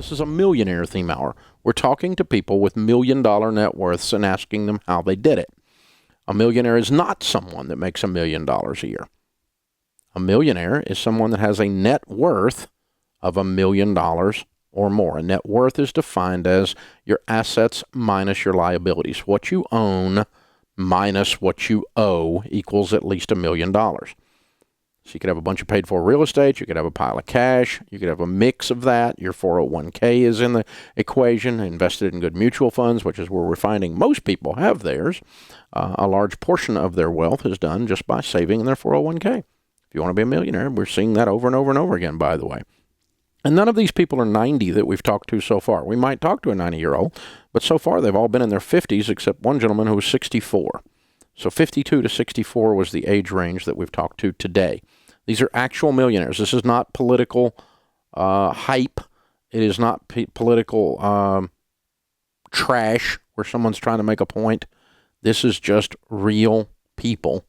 This is a millionaire theme hour. We're talking to people with $1 million net worths and asking them how they did it. A millionaire is not someone that makes $1 million a year. A millionaire is someone that has a net worth of $1 million or more. A net worth is defined as your assets minus your liabilities. What you own minus what you owe equals at least $1 million. So you could have a bunch of paid for real estate. You could have a pile of cash. You could have a mix of that. Your 401k is in the equation, invested in good mutual funds, which is where we're finding most people have theirs. A large portion of their wealth is done just by saving in their 401k. If you want to be a millionaire, we're seeing that over and over and over again, by the way. And none of these people are 90 that we've talked to so far. We might talk to a 90-year-old, but so far they've all been in their 50s, except one gentleman who was 64. So 52 to 64 was the age range that we've talked to today. These are actual millionaires. This is not political hype. It is not political trash where someone's trying to make a point. This is just real people.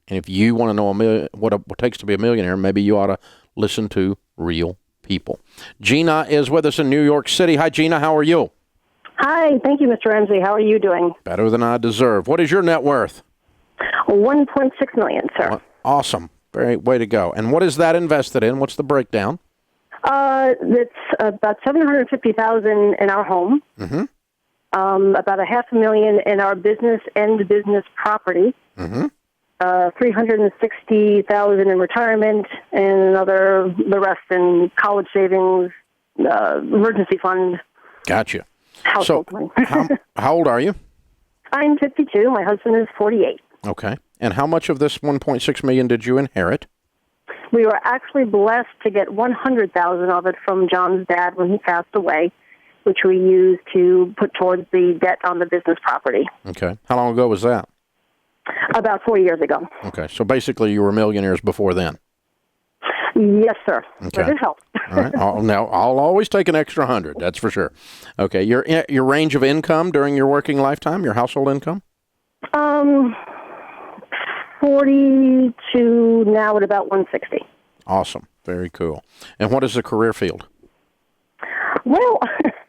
And if you want to know what it takes to be a millionaire, maybe you ought to listen to real people. Gena is with us in New York City. Hi, Gena. How are you? Hi. Thank you, Mr. Ramsey. How are you doing? Better than I deserve. What is your net worth? $1.6 million, sir. Awesome. Very way to go. And what is that invested in? What's the breakdown? It's about $750,000 in our home. Mm-hmm. About $500,000 in our business and business property. Mm-hmm. $360,000 in retirement, and the rest in college savings, emergency fund. Gotcha. Household money. How old are you? I'm 52. My husband is 48. Okay. And how much of this $1.6 million did you inherit? We were actually blessed to get $100,000 of it from John's dad when he passed away, which we used to put towards the debt on the business property. Okay. How long ago was that? About 4 years ago. Okay. So basically you were millionaires before then. Yes, sir. Okay. But it helped. All right. Now, I'll always take an extra 100. That's for sure. Okay. Your range of income during your working lifetime, your household income? 40 to now at about 160. Awesome. Very cool. And what is the career field? Well,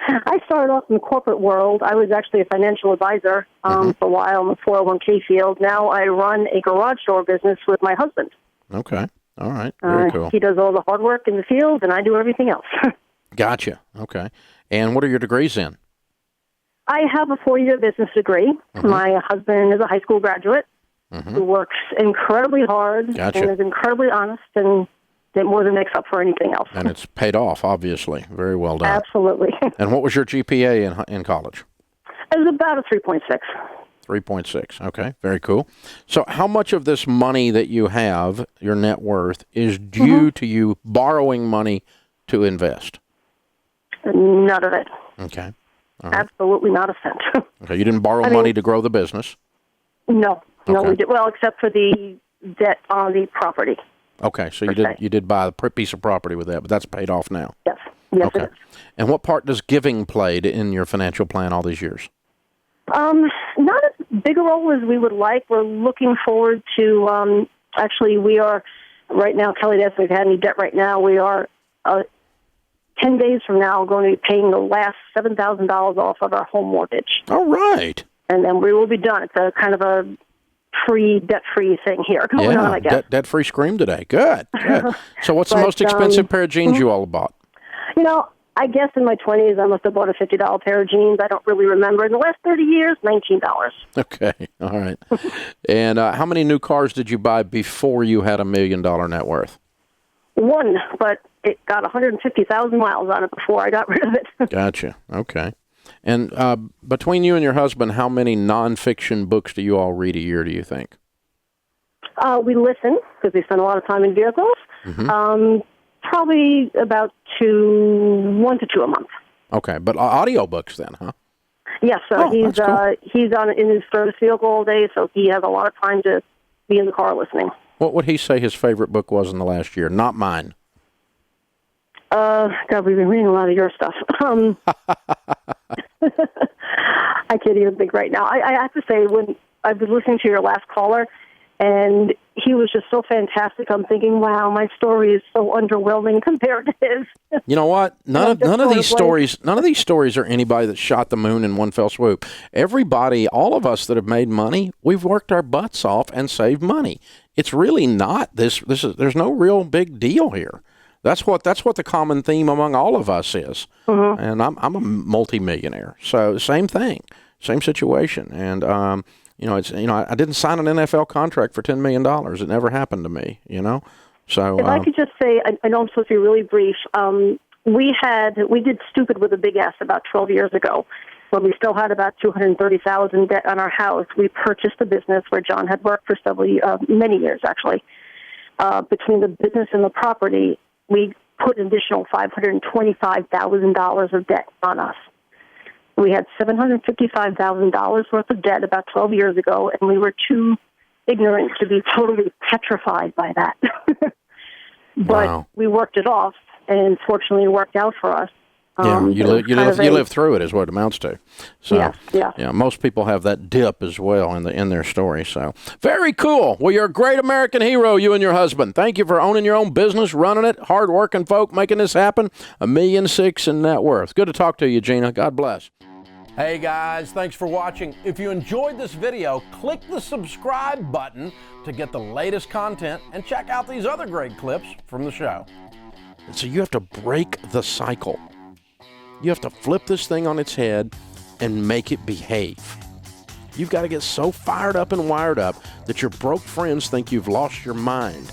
I started off in the corporate world. I was actually a financial advisor for a while in the 401k field. Now I run a garage door business with my husband. Okay. All right. Very cool. He does all the hard work in the field, and I do everything else. Gotcha. Okay. And what are your degrees in? I have a 4-year business degree. Mm-hmm. My husband is a high school graduate who works incredibly hard and is incredibly honest, and that more than makes up for anything else. And it's paid off, obviously. Very well done. Absolutely. And what was your GPA in college? It was about a 3.6. 3.6. Okay, very cool. So how much of this money that you have, your net worth, is due to you borrowing money to invest? None of it. Okay. All right. Absolutely not a cent. Okay, you didn't borrow money to grow the business? No. No, we did. Well, except for the debt on the property. Okay, so you did buy a piece of property with that, but that's paid off now. Yes. Yes, okay. It is. And what part does giving play in your financial plan all these years? Not as big a role as we would like. We're looking forward to, actually, we are, right now, Kelly asked if we've had any debt right now. We are 10 days from now going to be paying the last $7,000 off of our home mortgage. All right. And then we will be done. It's a kind of a debt-free thing here going on, I guess. Debt-free scream today. Good. So what's the most expensive pair of jeans you all bought? You know, I guess in my 20s I must have bought a $50 pair of jeans. I don't really remember. In the last 30 years, $19. Okay. All right. And how many new cars did you buy before you had $1 million net worth? One, but it got 150,000 miles on it before I got rid of it. Gotcha. Okay. And between you and your husband, how many nonfiction books do you all read a year, do you think? We listen, because we spend a lot of time in vehicles. Probably about 1 to 2 a month. Okay, but audiobooks then, huh? Yes, so he's in his service vehicle all day, so he has a lot of time to be in the car listening. What would he say his favorite book was in the last year? Not mine. God, we've been reading a lot of your stuff. I can't even think right now. I have to say, when I've been listening to your last caller, and he was just so fantastic. I'm thinking, wow, my story is so underwhelming compared to his. You know what? None of these stories are anybody that shot the moon in one fell swoop. Everybody, all of us that have made money, we've worked our butts off and saved money. It's really not there's no real big deal here. That's what the common theme among all of us is. Mm-hmm. And I'm a multimillionaire. So same thing, same situation. And I didn't sign an NFL contract for $10 million. It never happened to me, So if I could just say, I know I'm supposed to be really brief. We did stupid with a big S about 12 years ago, when we still had about $230,000 debt on our house. We purchased a business where John had worked for many years, actually. Between the business and the property, we put an additional $525,000 of debt on us. We had $755,000 worth of debt about 12 years ago, and we were too ignorant to be totally petrified by that. But wow. We worked it off, and fortunately it worked out for us. You live through it is what it amounts to. So, yeah. Most people have that dip as well in their story. So, very cool. Well, you're a great American hero, you and your husband. Thank you for owning your own business, running it, hard-working folk making this happen. $1.6 million in net worth. Good to talk to you, Gena. God bless. Hey guys, thanks for watching. If you enjoyed this video, click the subscribe button to get the latest content and check out these other great clips from the show. So you have to break the cycle. You have to flip this thing on its head and make it behave. You've got to get so fired up and wired up that your broke friends think you've lost your mind.